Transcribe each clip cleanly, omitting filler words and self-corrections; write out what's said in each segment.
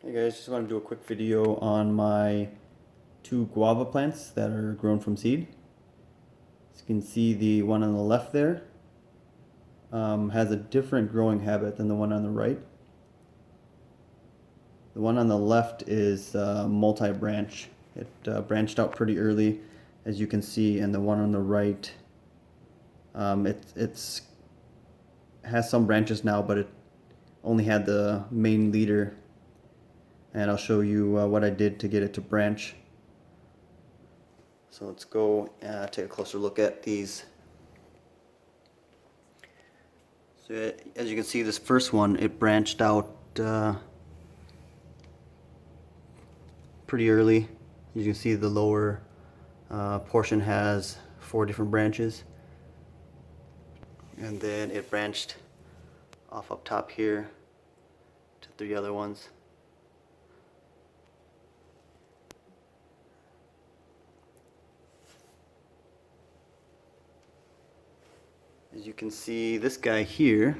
Hey guys, just want to do a quick video on my two guava plants that are grown from seed. As you can see, the one on the left there has a different growing habit than the one on the right. The one on the left is multi-branch. It branched out pretty early, as you can see, and the one on the right, it's has some branches now, but it only had the main leader. And I'll show you what I did to get it to branch. So let's go take a closer look at these. So as you can see, this first one, it branched out pretty early. You can see the lower portion has 4 different branches. And then it branched off up top here to 3 other ones. As you can see, this guy here,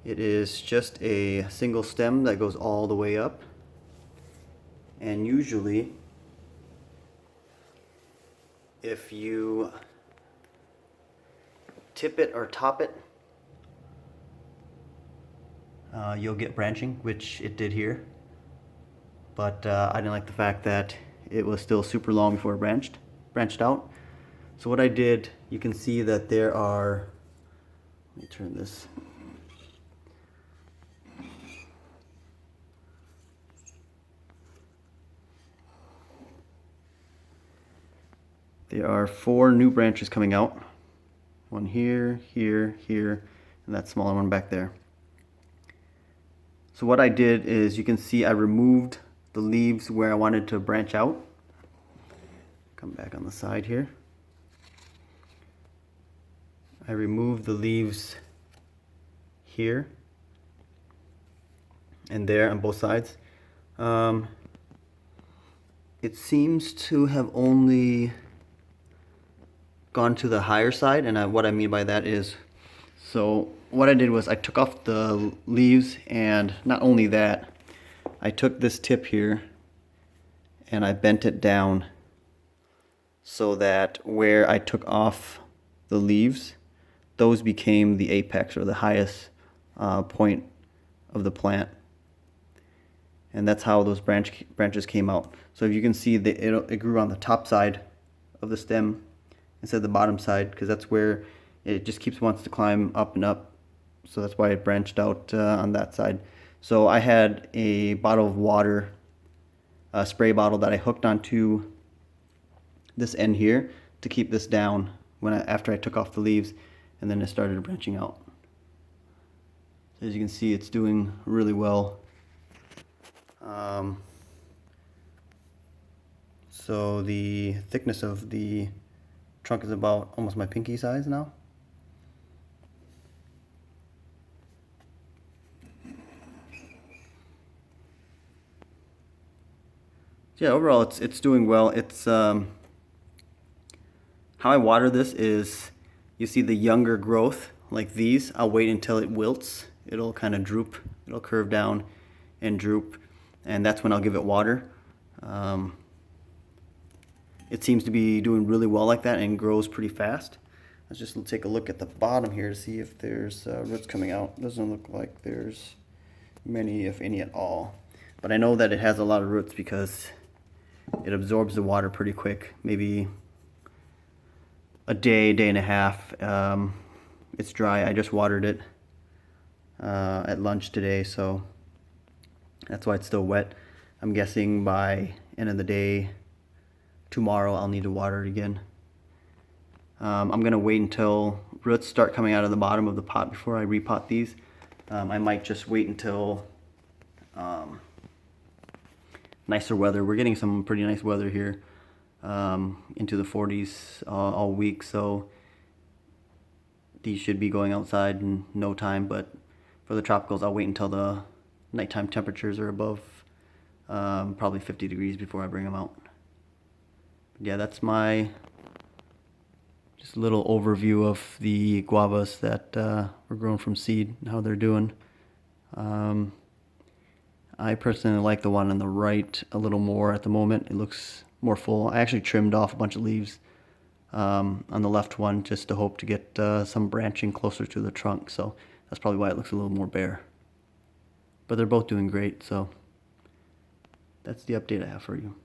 it is just a single stem that goes all the way up. And usually, if you tip it or top it, you'll get branching, which it did here. But I didn't like the fact that it was still super long before it branched out. So what I did, you can see that there are, let me turn this. There are 4 new branches coming out. One here, here, here, and that smaller one back there. So what I did is, you can see I removed the leaves where I wanted to branch out. Come back on the side here. I removed the leaves here and there on both sides. It seems to have only gone to the higher side, and what I mean by that is, so what I did was I took off the leaves, and not only that, I took this tip here and I bent it down so that where I took off the leaves, those became the apex, or the highest point of the plant. And that's how those branches came out. So if you can see, it grew on the top side of the stem instead of the bottom side, because that's where it just wants to climb up and up. So that's why it branched out on that side. So I had a bottle of water, a spray bottle, that I hooked onto this end here to keep this down after I took off the leaves, and then it started branching out. So as you can see, it's doing really well. So the thickness of the trunk is about almost my pinky size now. Yeah, overall it's doing well. It's how I water this is, you see the younger growth like these, I'll wait until it wilts. It'll kind of droop, it'll curve down and droop, and that's when I'll give it water. It seems to be doing really well like that and grows pretty fast. Let's just take a look at the bottom here to see if there's roots coming out. Doesn't look like there's many, if any at all. But I know that it has a lot of roots because it absorbs the water pretty quick, maybe a day, day and a half. It's dry. I just watered it at lunch today, so that's why it's still wet. I'm guessing by end of the day tomorrow I'll need to water it again. I'm gonna wait until roots start coming out of the bottom of the pot before I repot these. I might just wait until nicer weather. We're getting some pretty nice weather here, into the 40s all week, so these should be going outside in no time. But for the tropicals, I'll wait until the nighttime temperatures are above probably 50 degrees before I bring them out. But yeah, that's my just a little overview of the guavas that were grown from seed and how they're doing. I personally like the one on the right a little more at the moment. It looks more full. I actually trimmed off a bunch of leaves on the left one just to hope to get some branching closer to the trunk. So that's probably why it looks a little more bare. But they're both doing great, so that's the update I have for you.